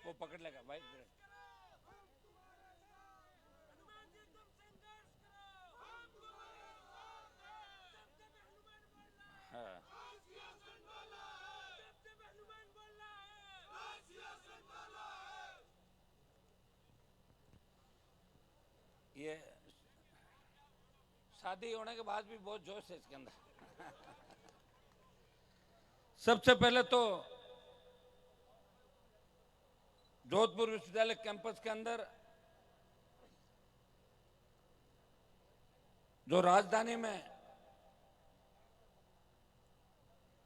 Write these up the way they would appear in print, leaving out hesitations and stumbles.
वो पकड़ लेगा भाई। हाँ, ये शादी होने के बाद भी बहुत जोश है इसके अंदर। सबसे पहले तो जोधपुर विश्वविद्यालय कैंपस के अंदर जो राजधानी में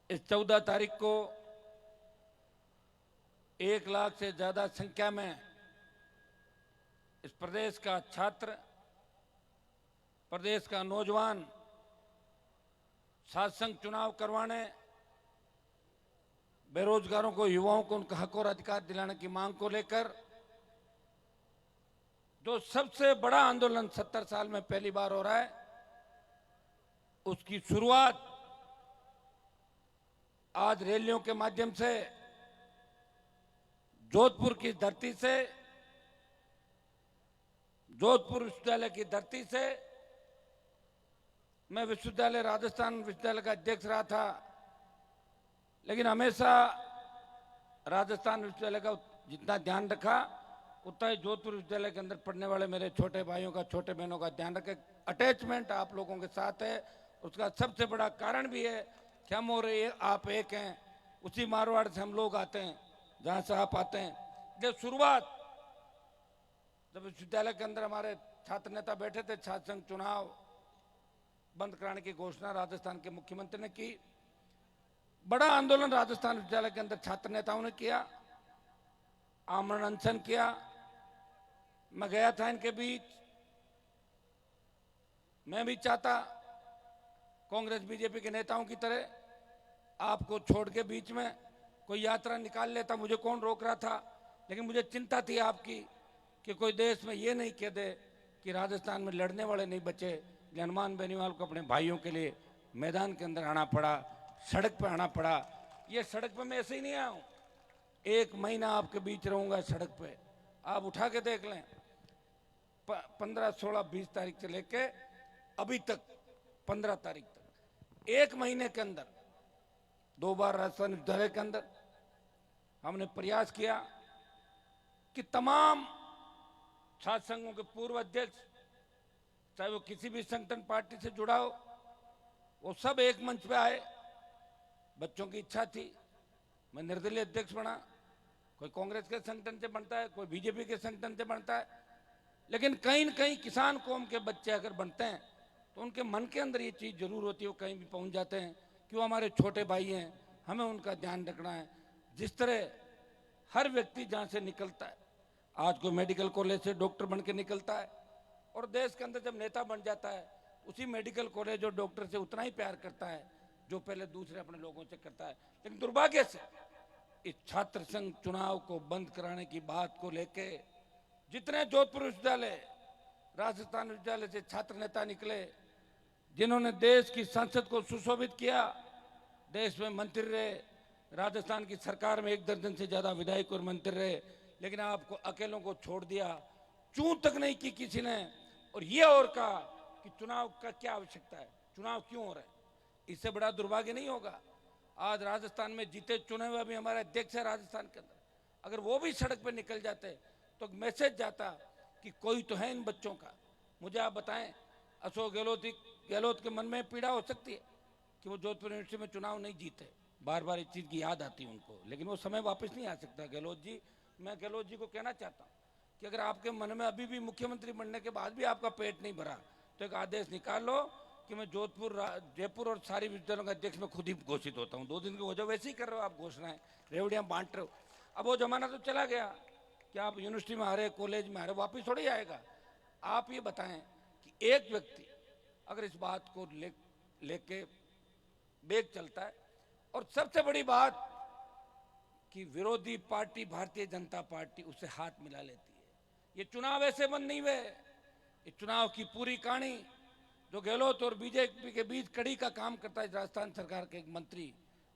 इस 14 तारीख को 1 लाख से ज्यादा संख्या में इस प्रदेश का छात्र, प्रदेश का नौजवान साथ संग चुनाव करवाने, बेरोजगारों को, युवाओं को उनका हक और अधिकार दिलाने की मांग को लेकर जो सबसे बड़ा आंदोलन 70 साल में पहली बार हो रहा है, उसकी शुरुआत आज रैलियों के माध्यम से जोधपुर की धरती से, जोधपुर विश्वविद्यालय की धरती से। मैं विश्वविद्यालय, राजस्थान विश्वविद्यालय का अध्यक्ष रहा था, लेकिन हमेशा राजस्थान विश्वविद्यालय का जितना ध्यान रखा उतना ही जोधपुर विश्वविद्यालय के अंदर पढ़ने वाले मेरे छोटे भाइयों का, छोटे बहनों का ध्यान रखे। अटैचमेंट आप लोगों के साथ है। उसका सबसे बड़ा कारण भी है कि हम और आप एक हैं। उसी मारवाड़ से हम लोग आते हैं जहां से आप आते हैं। जब शुरुआत, जब विश्वविद्यालय के अंदर हमारे छात्र नेता बैठे थे, छात्र संघ चुनाव बंद कराने की घोषणा राजस्थान के मुख्यमंत्री ने की। बड़ा आंदोलन राजस्थान विश्वविद्यालय के अंदर छात्र नेताओं ने किया, आमरण अनशन किया। मैं गया था इनके बीच। मैं भी चाहता कांग्रेस बीजेपी के नेताओं की तरह आपको छोड़ के बीच में कोई यात्रा निकाल लेता, मुझे कौन रोक रहा था। लेकिन मुझे चिंता थी आपकी कि कोई देश में ये नहीं कह दे कि राजस्थान में लड़ने वाले नहीं बचे। हनुमान बेनीवाल को अपने भाइयों के लिए मैदान के अंदर आना पड़ा, सड़क पे आना पड़ा। ये सड़क पे मैं ऐसे ही नहीं आया हूं। 1 महीना आपके बीच रहूंगा सड़क पे, आप उठा के देख लें। 15, 16, 20 तारीख से लेके अभी तक 15 तारीख तक 1 महीने के अंदर 2 बार राजस्थान विश्वविद्यालय के अंदर हमने प्रयास किया कि तमाम छात्र संघों के पूर्व अध्यक्ष, चाहे वो किसी भी संगठन पार्टी से जुड़ा हो, वो सब एक मंच पे आए। बच्चों की इच्छा थी, मैं निर्दलीय अध्यक्ष बना। कोई कांग्रेस के संगठन से बनता है, कोई बीजेपी के संगठन से बनता है, लेकिन कहीं न कहीं किसान कौम के बच्चे अगर बनते हैं तो उनके मन के अंदर ये चीज जरूर होती है, वो कहीं भी पहुंच जाते हैं कि वो हमारे छोटे भाई हैं, हमें उनका ध्यान रखना है। जिस तरह हर व्यक्ति जहां से निकलता है, आज कोई मेडिकल कॉलेज से डॉक्टर बन के निकलता है, और देश के अंदर जब नेता बन जाता है, उसी मेडिकल कॉलेज और डॉक्टर से उतना ही प्यार करता है जो पहले दूसरे अपने लोगों से करता है। लेकिन दुर्भाग्य से इस छात्र संघ चुनाव को बंद कराने की बात को लेके जितने जोधपुर विश्वविद्यालय, राजस्थान विश्वविद्यालय से छात्र नेता निकले, जिन्होंने देश की संसद को सुशोभित किया, देश में मंत्री रहे, राजस्थान की सरकार में 1 दर्जन से ज्यादा विधायक और मंत्री रहे, लेकिन आपको अकेलों को छोड़ दिया, चूं तक नहीं की किसी ने। और ये और कहा कि चुनाव का क्या आवश्यकता है, चुनाव क्यों हो रहा है। इससे बड़ा दुर्भाग्य नहीं होगा। आज राजस्थान में जीते चुने हुए भी हमारे अध्यक्ष है राजस्थान के अंदर, अगर वो भी सड़क पर निकल जाते तो मैसेज जाता कि कोई तो है इन बच्चों का। मुझे आप बताएं, अशोक गहलोत के मन में पीड़ा हो सकती है कि वो जोधपुर यूनिवर्सिटी में चुनाव नहीं जीते, बार बार इस चीज की याद आती है उनको, लेकिन वो समय वापस नहीं आ सकता। गहलोत जी, मैं गहलोत जी को कहना चाहता हूँ कि अगर आपके मन में अभी भी मुख्यमंत्री बनने के बाद भी आपका पेट नहीं भरा तो एक आदेश निकाल लो कि मैं जोधपुर, जयपुर और सारी विश्वविद्यालयों का अध्यक्ष मैं खुद ही घोषित होता हूँ। 2 दिन की वजह वैसे ही कर रहे हो आप, घोषणाएं, रेवड़ियां बांट रहे हो। अब वो जमाना तो चला गया कि आप यूनिवर्सिटी में आ रहे, कॉलेज में आ रहे, वापिस थोड़ी आएगा। आप ये बताएं कि एक व्यक्ति अगर इस बात को लेके बेग चलता है, और सबसे बड़ी बात कि विरोधी पार्टी भारतीय जनता पार्टी उससे हाथ मिला लेती है। ये चुनाव ऐसे बंद नहीं हुए, ये चुनाव की पूरी कहानी जो गहलोत और बीजेपी के बीच कड़ी का काम करता है राजस्थान सरकार के एक मंत्री,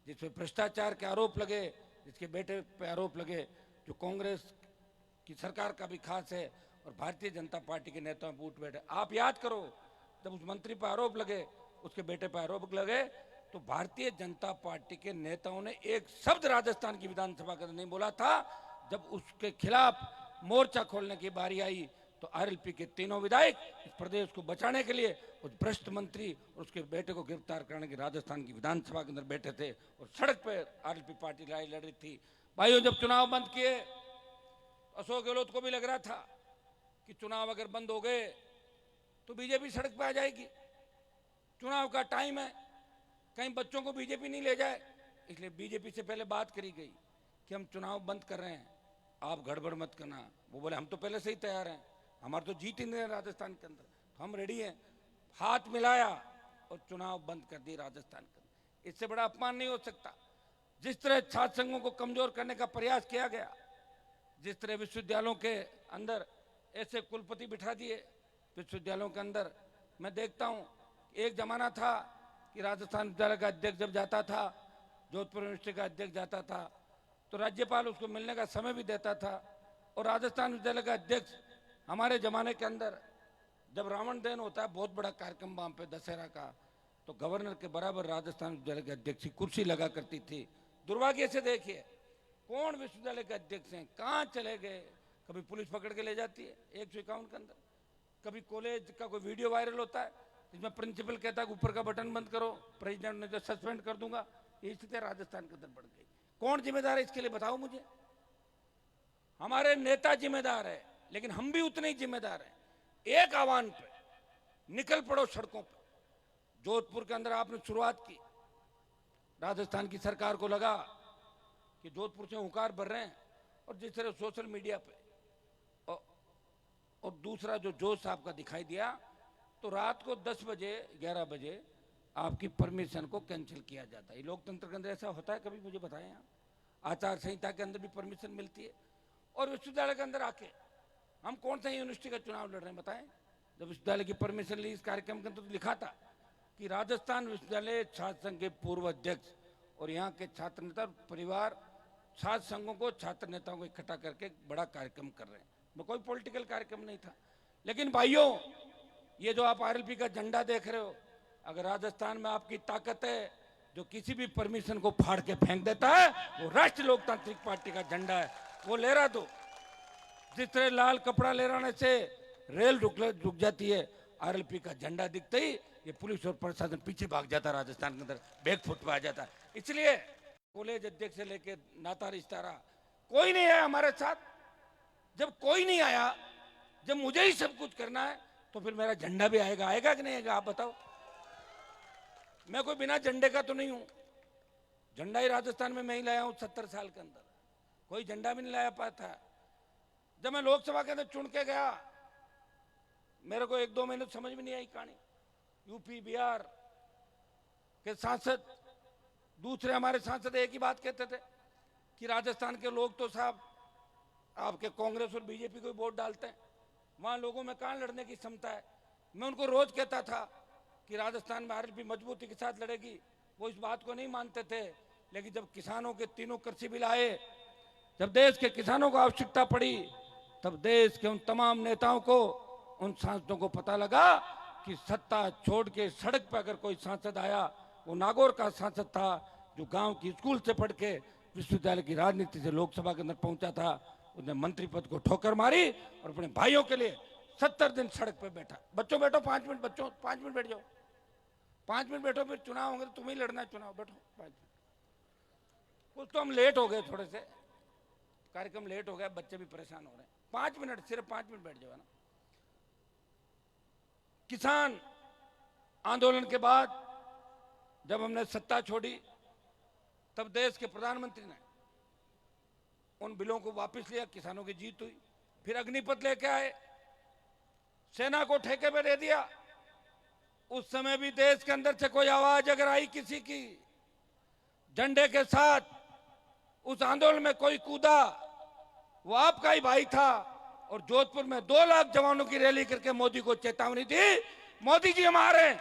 जिसपे भ्रष्टाचार के आरोप लगे, जिसके बेटे पे आरोप लगे, जो कांग्रेस की सरकार का भी खास है और भारतीय जनता पार्टी के नेताओं पर उठ बैठे। आप याद करो, जब उस मंत्री पर आरोप लगे, उसके बेटे पर आरोप लगे, तो भारतीय जनता पार्टी के नेताओं ने एक शब्द राजस्थान की विधानसभा के अंदर नहीं बोला था। जब उसके खिलाफ मोर्चा खोलने की बारी आई तो आरएलपी के तीनों विधायक इस प्रदेश को बचाने के लिए उस भ्रष्ट मंत्री और उसके बेटे को गिरफ्तार करने की राजस्थान की विधानसभा के अंदर बैठे थे और सड़क पर आरएलपी पार्टी लड़ाई लड़ रही थी। भाइयों, जब चुनाव बंद किए, अशोक गहलोत को भी लग रहा था कि चुनाव अगर बंद हो गए तो बीजेपी सड़क पर आ जाएगी, चुनाव का टाइम है, कहीं बच्चों को बीजेपी नहीं ले जाए। इसलिए बीजेपी से पहले बात करी गई कि हम चुनाव बंद कर रहे हैं, आप गड़बड़ मत करना। वो बोले हम तो पहले से ही तैयार हैं, हमारे तो जीत ही नहीं है राजस्थान के अंदर, तो हम रेडी हैं। हाथ मिलाया और चुनाव बंद कर दिए राजस्थान के अंदर। इससे बड़ा अपमान नहीं हो सकता। जिस तरह छात्र संघों को कमजोर करने का प्रयास किया गया, जिस तरह विश्वविद्यालयों के अंदर ऐसे कुलपति बिठा दिए विश्वविद्यालयों के अंदर। मैं देखता हूं, एक जमाना था कि राजस्थान विद्यालय का अध्यक्ष जब जाता था, जोधपुर यूनिवर्सिटी का अध्यक्ष जाता था, तो राज्यपाल उसको मिलने का समय भी देता था। और राजस्थान विद्यालय का अध्यक्ष हमारे जमाने के अंदर जब रावण दहन होता है, बहुत बड़ा कार्यक्रम वहां पे दशहरा का, तो गवर्नर के बराबर राजस्थान विद्यालय के अध्यक्ष की कुर्सी लगा करती थी। दुर्भाग्य से देखिए कौन विश्वविद्यालय के अध्यक्ष हैं, कहाँ चले गए। कभी पुलिस पकड़ के ले जाती है 151 के अंदर, कभी कॉलेज का कोई वीडियो वायरल होता है जिसमें प्रिंसिपल कहता है कि ऊपर का बटन बंद करो, प्रेसिडेंट ने तो सस्पेंड कर दूंगा। ये स्थिति राजस्थान के अंदर बढ़ गई। कौन जिम्मेदार है इसके लिए, बताओ मुझे। हमारे नेता जिम्मेदार है, लेकिन हम भी उतने ही जिम्मेदार हैं। एक आह्वान पे निकल पड़ो सड़कों पे। जोधपुर के अंदर आपने शुरुआत की, राजस्थान की सरकार को लगा कि जोधपुर से हुंकार भर रहे हैं, और जिस तरह सोशल मीडिया पे और दूसरा जो जोश आपका दिखाई दिया, तो रात को 10 बजे 11 बजे आपकी परमिशन को कैंसिल किया जाता है। ये लोकतंत्र के अंदर ऐसा होता है? कभी मुझे बताएं आप। आचार संहिता के अंदर भी परमिशन मिलती है, और विश्वविद्यालय के अंदर आके हम कौन सा यूनिवर्सिटी का चुनाव लड़ रहे हैं, बताएं। जब विश्वविद्यालय की परमिशन ली, इस कार्यक्रम के अंदर तो लिखा था कि राजस्थान विश्वविद्यालय छात्र संघ के पूर्व अध्यक्ष और यहाँ के छात्र नेता परिवार छात्र संघों को, छात्र नेताओं को इकट्ठा करके बड़ा कार्यक्रम कर रहे हैं। वो कोई पॉलिटिकल कार्यक्रम नहीं था। लेकिन भाइयों, ये जो आप आरएलपी का झंडा देख रहे हो, अगर राजस्थान में आपकी ताकत है जो किसी भी परमिशन को फाड़ के फेंक देता है, वो राष्ट्रीय लोकतांत्रिक पार्टी का झंडा है, वो लहरा दो। जिस तरह लाल कपड़ा लहराने से रेल रुक जाती है, आरएलपी का झंडा दिखते ही ये पुलिस और प्रशासन पीछे भाग जाता है, राजस्थान के अंदर बैकफुट पे आ जाता है। इसलिए कॉलेज अध्यक्ष से लेके नाता रिश्तारा कोई नहीं है हमारे साथ। जब कोई नहीं आया, जब मुझे ही सब कुछ करना है, तो फिर मेरा झंडा भी आएगा? आएगा कि नहीं आएगा, आप बताओ। मैं कोई बिना झंडे का तो नहीं हूं। झंडा ही राजस्थान में मैं ही लाया हूं 70 साल के अंदर, कोई झंडा भी नहीं लाया पाता। जब मैं लोकसभा के अंदर चुन के गया, मेरे को 1-2 महीने समझ में नहीं आई कहानी। यूपी बिहार के सांसद, दूसरे हमारे सांसद एक ही बात कहते थे कि राजस्थान के लोग तो साहब आपके कांग्रेस और बीजेपी को वोट डालते हैं, वहां लोगों में कहां लड़ने की क्षमता है। मैं उनको रोज कहता था कि राजस्थान में आरएलपी मजबूती के साथ लड़ेगी। वो इस बात को नहीं मानते थे। लेकिन जब किसानों के 3 कृषि बिल आए, जब देश के किसानों को आवश्यकता पड़ी, तब देश के उन तमाम नेताओं को, उन सांसदों को पता लगा कि सत्ता छोड़ के सड़क पर अगर कोई सांसद आया, वो नागौर का सांसद था जो गांव की स्कूल से पढ़ के विश्वविद्यालय की राजनीति से लोकसभा के अंदर पहुंचा था। उसने मंत्री पद को ठोकर मारी और अपने भाइयों के लिए 70 दिन सड़क पे बैठा। बच्चों बैठो 5 मिनट, बच्चों 5 मिनट बैठ जाओ, 5 मिनट बैठो, फिर चुनाव होंगे तो तुम्हें लड़ना है चुनाव, बैठो 5 मिनट। कुछ तो हम लेट हो गए, थोड़े से कार्यक्रम लेट हो गया, बच्चे भी परेशान हो रहे हैं। 5 मिनट, सिर्फ 5 मिनट बैठ जाओ ना। किसान आंदोलन के बाद जब हमने सत्ता छोड़ी, तब देश के प्रधानमंत्री ने उन बिलों को वापस लिया, किसानों की जीत हुई। फिर अग्निपथ लेके आए, सेना को ठेके पे दे दिया। उस समय भी देश के अंदर से कोई आवाज अगर आई किसी की, झंडे के साथ उस आंदोलन में कोई कूदा, वो आपका ही भाई था। और जोधपुर में 2 लाख जवानों की रैली करके मोदी को चेतावनी दी, मोदी जी हम आ रहे हैं,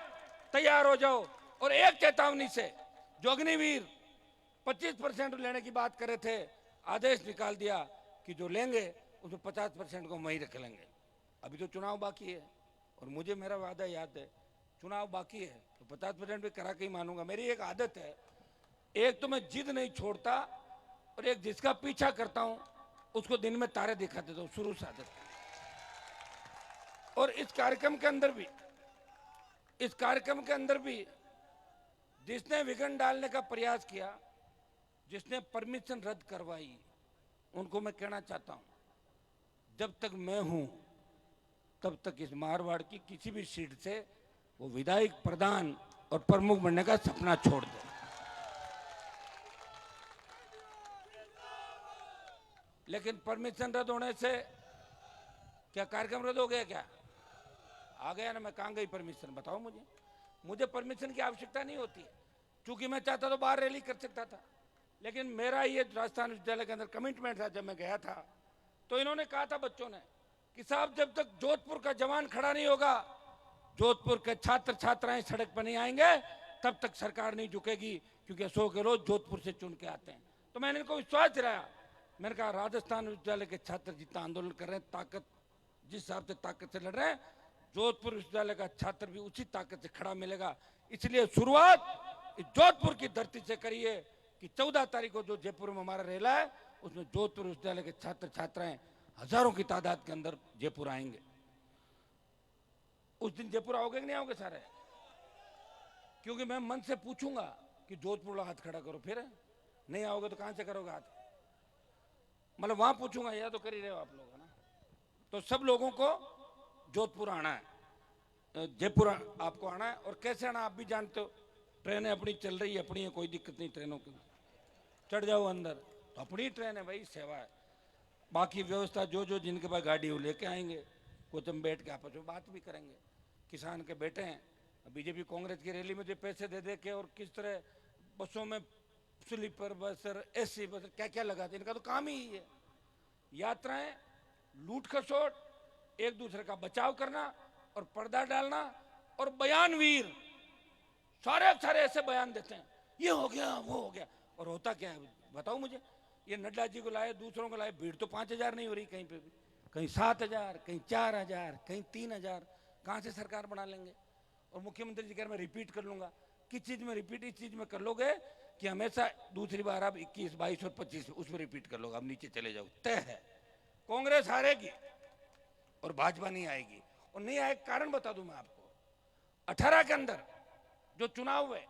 तैयार हो जाओ। और एक चेतावनी से जो अग्निवीर 25% लेने की बात कर रहे थे, आदेश निकाल दिया कि कि जो लेंगे उसमें 50% को वहीं रख लेंगे। अभी तो चुनाव बाकी है और मुझे मेरा वादा याद है, चुनाव बाकी है तो 50% भी करा के ही मानूंगा। मेरी एक आदत है, एक तो मैं जिद नहीं छोड़ता और एक जिसका पीछा करता हूं उसको दिन में तारे दिखा देता हूं, शुरू से आदत है। और इस कार्यक्रम के अंदर भी जिसने विघ्न डालने का प्रयास किया, जिसने परमिशन रद्द करवाई, उनको मैं कहना चाहता हूं, जब तक मैं हूं तब तक इस मारवाड़ की किसी भी सीट से वो विधायक, प्रधान और प्रमुख बनने का सपना छोड़ दे। लेकिन परमिशन रद्द होने से क्या कार्यक्रम रद्द हो गया? क्या आ गया ना? मैं कहां गई परमिशन, बताओ मुझे। मुझे परमिशन की आवश्यकता नहीं होती है, क्योंकि मैं चाहता तो बाहर रैली कर सकता था। लेकिन मेरा ये राजस्थान विश्वविद्यालय के अंदर कमिटमेंट था। जब मैं गया था तो इन्होंने कहा था बच्चों ने कि साहब जब तक जोधपुर का जवान खड़ा नहीं होगा, जोधपुर के छात्र छात्राएं सड़क पर नहीं आएंगे, तब तक सरकार नहीं झुकेगी, क्योंकि अशोक गहलोत जोधपुर से चुन के आते हैं। तो मैंने इनको विश्वास दिलाया। मैंने कहा राजस्थान विश्वविद्यालय के छात्र जितना आंदोलन कर रहे हैं, ताकत जिस हिसाब से ताकत से लड़ रहे हैं, जोधपुर विश्वविद्यालय का छात्र भी उसी ताकत से खड़ा मिलेगा। इसलिए शुरुआत जोधपुर की धरती से करिए कि 14 तारीख को जो जयपुर में हमारा रेला है, उसमें जोधपुर विश्वविद्यालय के छात्र छात्राएं हजारों की तादाद के अंदर जयपुर आएंगे। उस दिन जयपुर आओगे कि नहीं आओगे सारे? क्योंकि मैं मन से पूछूंगा कि जोधपुर वाला हाथ खड़ा करो, फिर नहीं आओगे तो कहां से करोगे हाथ? मतलब वहां पूछूंगा, या तो कर ही रहे हो आप लोग, है ना? तो सब लोगों को जोधपुर आना है, जयपुर आपको आना है। और कैसे आना आप भी जानते हो, ट्रेनें अपनी चल रही है, अपनी है, कोई दिक्कत नहीं ट्रेनों की, चढ़ जाओ अंदर, तो अपनी ट्रेन है भाई, सेवा है। बाकी व्यवस्था जो जिनके पास गाड़ी वो लेके आएंगे, कुछ हम बैठ के आपस में बात भी करेंगे। किसान के बेटे हैं, बीजेपी कांग्रेस की रैली में जो पैसे दे दे के और किस तरह बसों में स्लीपर बस और एसी बस क्या क्या लगाते, इनका तो काम ही है। यात्राएं, लूट खसोट, एक दूसरे का बचाव करना और पर्दा डालना और बयानवीर सारे ऐसे बयान देते हैं, ये हो गया वो हो गया। और होता क्या है बताओ मुझे? ये नड्डा जी को लाए, दूसरों को लाए, भीड़ तो 5,000 नहीं हो रही कहीं पे भी, कहीं 7,000, कहीं 4,000, कहीं 3,000। कहां से सरकार बना लेंगे? और मुख्यमंत्री जी कह रहे मैं रिपीट कर लूंगा। किस चीज में रिपीट? इस चीज में कर लोगे कि हमेशा दूसरी बार आप 21, 22 और 25 उसमें रिपीट कर लोगे, अब नीचे चले जाओ। तय है कांग्रेस हारेगी और भाजपा नहीं आएगी। और नहीं आए कारण बता दूं मैं आपको, 18 के अंदर जो चुनाव हुए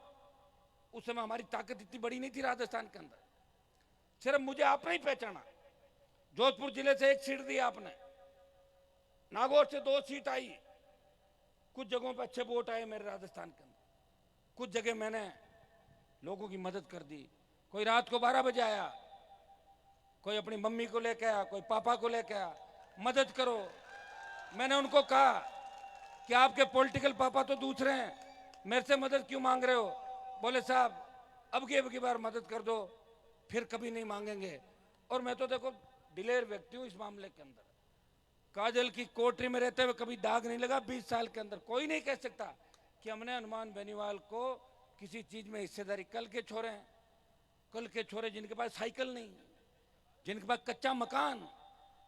उस समय हमारी ताकत इतनी बड़ी नहीं थी राजस्थान के अंदर। सिर्फ मुझे आपने ही पहचाना, जोधपुर जिले से 1 सीट दी आपने, नागौर से 2 सीट आई, कुछ जगहों पर अच्छे वोट आए मेरे राजस्थान के अंदर, कुछ जगह मैंने लोगों की मदद कर दी। कोई रात को 12 बजे आया, कोई अपनी मम्मी को लेकर आया, कोई पापा को लेकर आया, मदद करो। मैंने उनको कहा कि आपके पॉलिटिकल पापा तो दूसरे हैं, मेरे से मदद क्यों मांग रहे हो? बोले साहब अब की बार मदद कर दो, फिर कभी नहीं मांगेंगे। और मैं तो देखो दिलेर व्यक्ति हूं इस मामले के अंदर। काजल की कोठरी में रहते हुए कभी दाग नहीं लगा 20 साल के अंदर। कोई नहीं कह सकता कि हमने हनुमान बेनीवाल को किसी चीज में हिस्सेदारी। कल के छोरे जिनके पास साइकिल नहीं, जिनके पास कच्चा मकान,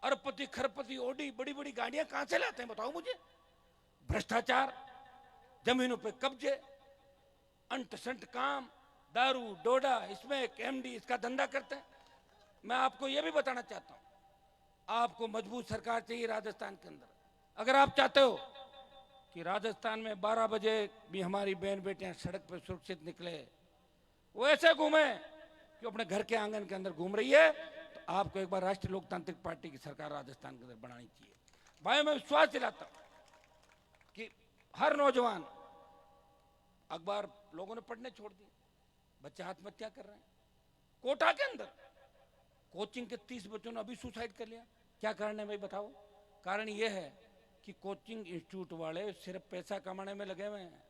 अरबपति खरबपति ओडी बड़ी बड़ी गाड़ियां कहां से लाते हैं बताओ मुझे? भ्रष्टाचार, जमीनों पे कब्जे, अंट संट काम, दारू डोडा, इसमें एमडी इसका धंधा करते हैं। मैं आपको यह भी बताना चाहता हूं, आपको मजबूत सरकार चाहिए राजस्थान के अंदर। अगर आप चाहते हो कि राजस्थान में 12 बजे भी हमारी बहन बेटियां सड़क पर सुरक्षित निकले, वो ऐसे घूमे कि अपने घर के आंगन के अंदर घूम रही है, तो आपको एक बार राष्ट्रीय लोकतांत्रिक पार्टी की सरकार राजस्थान के अंदर बनानी चाहिए। भाई मैं विश्वास दिलाता हूं कि हर नौजवान, अखबार लोगों ने पढ़ने छोड़ दिए, बच्चे आत्महत्या कर रहे हैं। कोटा के अंदर कोचिंग के 30 बच्चों ने अभी सुसाइड कर लिया। क्या कारण है भाई बताओ? कारण यह है कि कोचिंग इंस्टीट्यूट वाले सिर्फ पैसा कमाने में लगे हुए हैं।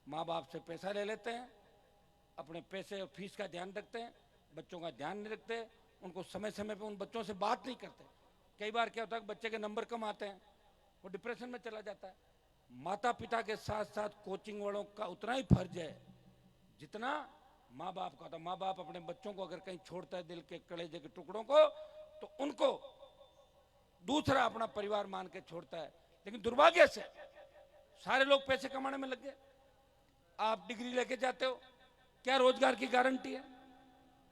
माँ बाप से पैसा ले लेते हैं, अपने पैसे और फीस का ध्यान रखते हैं, बच्चों का ध्यान नहीं रखते, उनको समय समय पे उन बच्चों से बात नहीं करते। कई बार क्या होता है, बच्चे के नंबर कम आते हैं, वो डिप्रेशन में चला जाता है। माता पिता के साथ साथ कोचिंग वालों का उतना ही फर्ज है जितना माँ बाप का था। माँ बाप अपने बच्चों को अगर कहीं छोड़ता है दिल के कलेजे के टुकड़ों को, तो उनको दूसरा अपना परिवार मान के छोड़ता है। लेकिन दुर्भाग्य से सारे लोग पैसे कमाने में लग गए। आप डिग्री लेके जाते हो, क्या रोजगार की गारंटी है?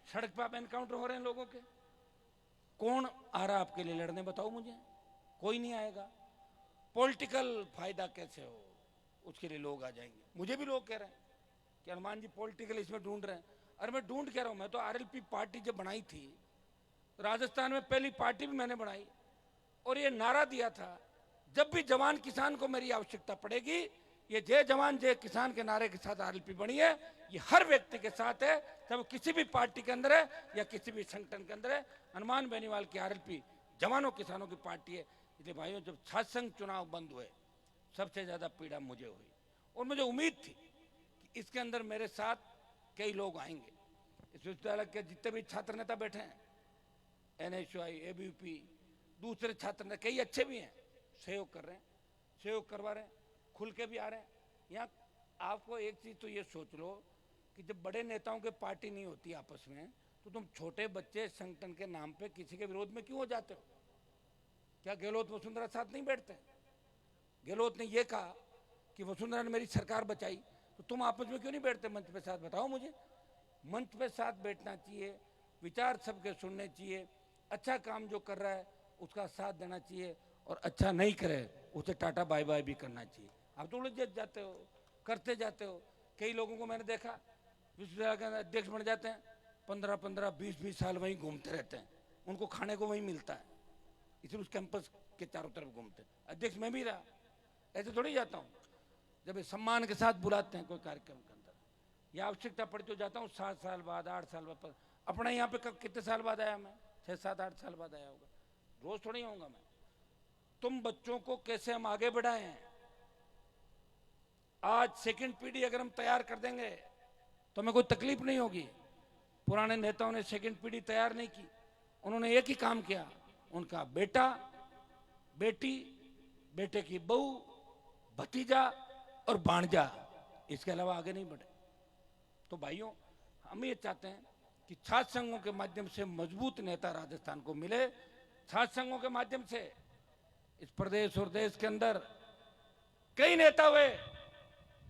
सड़क पर आप एनकाउंटर हो रहे हैं लोगों के, कौन आ रहा आपके लिए लड़ने? बताओ मुझे, कोई नहीं आएगा। पॉलिटिकल फायदा कैसे हो, उसके लिए लोग आ जाएंगे। मुझे भी लोग कह रहे हैं कि हनुमान जी पॉलिटिकल इसमें ढूंढ रहे हैं। अरे मैं ढूंढ कह रहा हूं, मैं तो आरएलपी पार्टी जब बनाई थी, राजस्थान में पहली पार्टी भी मैंने बनाई और ये नारा दिया था, जब भी जवान किसान को मेरी आवश्यकता पड़ेगी, ये जय जवान जय किसान के नारे के साथ आरएलपी बनी है। ये हर व्यक्ति के साथ है, चाहे वो किसी भी पार्टी के अंदर है या किसी भी संगठन के अंदर है। हनुमान बेनीवाल की आरएलपी जवानों किसानों की पार्टी है। इसलिए भाइयों, जब छात्र संघ चुनाव बंद हुए, सबसे ज्यादा पीड़ा मुझे हुई और मुझे उम्मीद थी कि इसके अंदर मेरे साथ कई लोग आएंगे। इस विश्वविद्यालय के जितने भी छात्र नेता बैठे हैं, एनएसयूआई, एबीवीपी, दूसरे छात्र नेता कई अच्छे भी हैं, सहयोग कर रहे हैं, सहयोग करवा रहे हैं, खुल के भी आ रहे हैं। यहाँ आपको एक चीज तो ये सोच लो कि जब बड़े नेताओं के पार्टी नहीं होती आपस में, तो तुम छोटे बच्चे संगठन के नाम पे किसी के विरोध में क्यों हो जाते हो? क्या गहलोत वसुंधरा साथ नहीं बैठते? गहलोत ने यह कहा कि वसुंधरा ने मेरी सरकार बचाई, तो तुम आपस में क्यों नहीं बैठते मंच पे साथ? बताओ मुझे। मंच पे साथ बैठना चाहिए, विचार सबके सुनने चाहिए, अच्छा काम जो कर रहा है उसका साथ देना चाहिए और अच्छा नहीं करे उसे टाटा बाय बाय भी करना चाहिए। आप तो उलझ जाते हो, करते जाते हो। कई लोगों को मैंने देखा विश्वविद्यालय के अध्यक्ष बन जाते हैं, 15-15, 20-20 साल वहीं घूमते रहते हैं, उनको खाने को वहीं मिलता है, इसलिए उस कैंपस के चारों तरफ घूमते हैं। अध्यक्ष मैं भी रहा, ऐसे थोड़ी जाता हूँ। जब सम्मान के साथ बुलाते हैं कोई कार्यक्रम के अंदर या आवश्यकता पड़ती हो जाता हूँ 7 साल बाद, 8 साल बाद। अपना यहाँ पे कितने साल बाद आया मैं? 6-7-8 साल बाद आया होगा, रोज थोड़ी आऊंगा मैं। तुम बच्चों को कैसे हम आगे बढ़ाएं? आज सेकंड पीढ़ी अगर हम तैयार कर देंगे तो हमें कोई तकलीफ नहीं होगी। पुराने नेताओं ने सेकंड पीढ़ी तैयार नहीं की, उन्होंने एक ही काम किया, उनका बेटा, बेटी, बेटे की बहू, भतीजा और भांजा, इसके अलावा आगे नहीं बढ़े। तो भाइयों, हम ये चाहते हैं कि छात्र संघों के माध्यम से मजबूत नेता राजस्थान को मिले। छात्र संघों के माध्यम से इस प्रदेश और देश के अंदर कई नेता हुए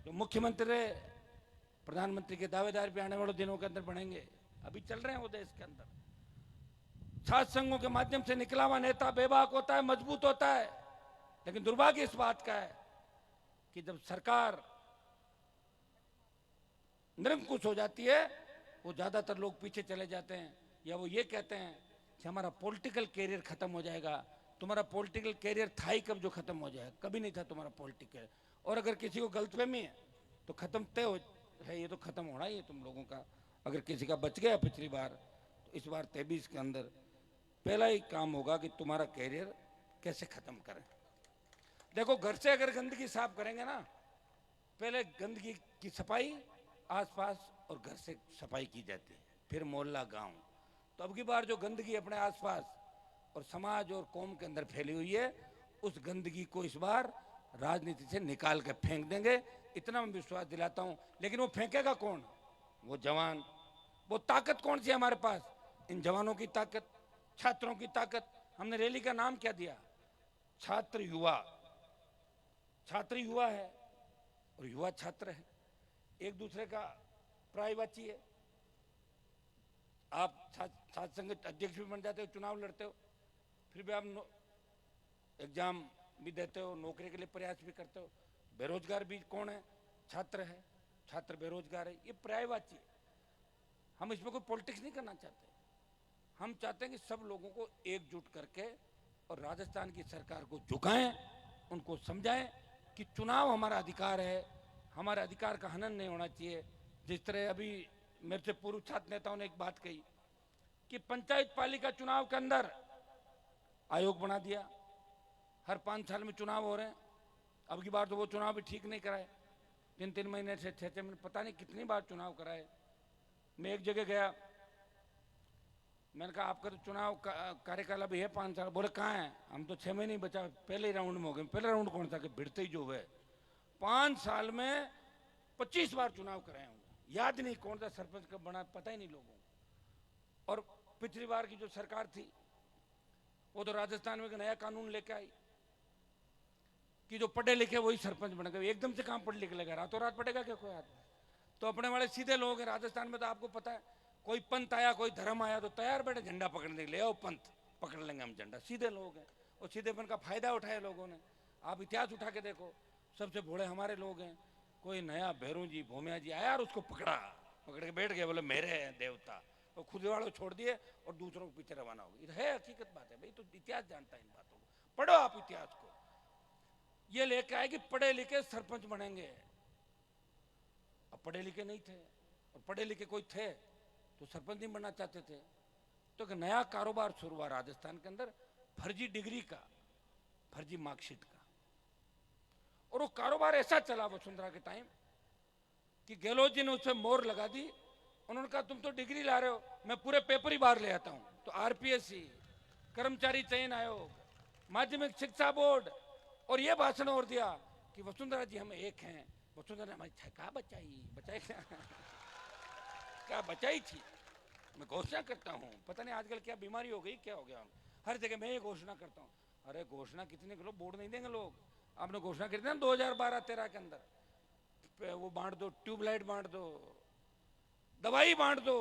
जो मुख्यमंत्री रहे, प्रधानमंत्री के दावेदार भी आने वाले दिनों के अंदर बनेंगे, अभी चल रहे हैं वो देश के अंदर। छात्र संघों के माध्यम से निकला हुआ नेता बेबाक होता है, मजबूत होता है। लेकिन दुर्भाग्य इस बात का है कि जब सरकार निरंकुश हो जाती है, वो ज्यादातर लोग पीछे चले जाते हैं या वो ये कहते हैं कि हमारा पॉलिटिकल कैरियर खत्म हो जाएगा। तुम्हारा पॉलिटिकल कैरियर था ही कब जो खत्म हो जाएगा? कभी नहीं था तुम्हारा पॉलिटिकल। और अगर किसी को गलतफहमी है तो खत्म तय है, ये तो खत्म होना ही है तुम लोगों का। अगर किसी का बच गया पिछली बार, तो इस बार 23 के अंदर पहला ही काम होगा कि तुम्हारा कैरियर कैसे खत्म करें। देखो, घर से अगर गंदगी साफ करेंगे ना, पहले गंदगी की सफाई आसपास और घर से सफाई की जाती है, फिर मोहल्ला, गांव। तो अब की बार जो गंदगी अपने आसपास और समाज और कौम के अंदर फैली हुई है, उस गंदगी को इस बार राजनीति से निकाल के फेंक देंगे, इतना मैं विश्वास दिलाता हूं। लेकिन वो फेंकेगा कौन? वो जवान। वो ताकत कौन सी है हमारे पास? इन जवानों की ताकत, छात्रों की ताकत। हमने रैली का नाम क्या दिया? छात्र युवा। छात्र युवा है और युवा छात्र है, एक दूसरे का प्रायवाची है। आप छात्र संघ अध्यक्ष भी बन जाते हो, चुनाव लड़ते हो, फिर भी आप एग्जाम भी देते हो, नौकरी के लिए प्रयास भी करते हो। बेरोजगार भी कौन है? छात्र है, छात्र बेरोजगार है, ये पर्यायवाची है। हम इसमें कोई पॉलिटिक्स नहीं करना चाहते। हम चाहते हैं कि सब लोगों को एकजुट करके और राजस्थान की सरकार को झुकाएं, उनको समझाएं कि चुनाव हमारा अधिकार है, हमारे अधिकार का हनन नहीं होना चाहिए। जिस तरह अभी मेरे से पूर्व छात्र नेताओं ने एक बात कही कि पंचायत पालिका चुनाव के अंदर आयोग बना दिया, हर 5 साल में चुनाव हो रहे हैं। अब की बार तो वो चुनाव भी ठीक नहीं कराए, 3-3 महीने से 6-6 महीने, पता नहीं कितनी बार चुनाव कराए। मैं एक जगह गया, मैंने कहा आपका तो चुनाव कार्यकाल अभी है 5 साल। बोले कहाँ है? हम तो 6 महीने ही बचा, पहले राउंड में हो गए। पहले राउंड कौन था कि भिड़ते ही जो हुए? 5 साल में 25 बार चुनाव कराए होंगे, याद नहीं कौन सा सरपंच कब बना, पता ही नहीं लोगों को। और पिछली बार की जो सरकार थी वो तो राजस्थान में एक नया कानून लेके आई कि जो पढ़े लिखे वही सरपंच बन गए। एकदम से कहां पढ़ लिख लेगा, रातों रात पढ़ेगा क्या कोई आदमी? तो अपने वाले सीधे लोग हैं राजस्थान में। तो आपको पता है, कोई पंथ आया, कोई धर्म आया तो तैयार बैठे झंडा पकड़ने के लिए। आओ पंथ, पकड़ लेंगे हम झंडा। सीधे लोग हैं और सीधेपन का फायदा उठाया लोगों ने। आप इतिहास उठा के देखो, सबसे भोले हमारे लोग हैं। कोई नया भैरू जी, भोमिया जी आया और उसको पकड़ के बैठ गए, बोले मेरे हैं देवता, तो खुद वालों छोड़ दिए और दूसरों के पीछे रवाना हो गए। है हकीकत बात है भाई, तो इतिहास जानता है इन बातों को। पढ़ो आप इतिहास को। ये लेके आए कि पढ़े लिखे सरपंच बनेंगे। अब पढ़े लिखे नहीं थे, और पढ़े लिखे कोई थे तो सरपंच नहीं बनना चाहते थे। तो एक नया कारोबार शुरू हुआ राजस्थान के अंदर, फर्जी डिग्री का, फर्जी मार्कशीट का। और वो कारोबार ऐसा चला वसुंधरा के टाइम कि गहलोत जी ने उससे मोहर लगा दी। उन्होंने कहा तुम तो डिग्री ला रहे हो, मैं पूरे पेपर ही बाहर ले आता हूं। तो आरपीएससी, कर्मचारी चयन आयोग, माध्यमिक शिक्षा बोर्ड, और ये भाषण और दिया कि वसुंधरा जी हम एक हैं। वसुंधरा ने हमारी क्या बचाई क्या बचाई थी। मैं घोषणा करता हूँ, पता नहीं आजकल क्या बीमारी हो गई, क्या हो गया, हर जगह मैं ये घोषणा करता हूँ। अरे घोषणा कितने किलो वोट नहीं देंगे लोग। आपने घोषणा कर दी ना 2012-13 के अंदर, वो बांट दो, ट्यूबलाइट बांट दो, दवाई बांट दो।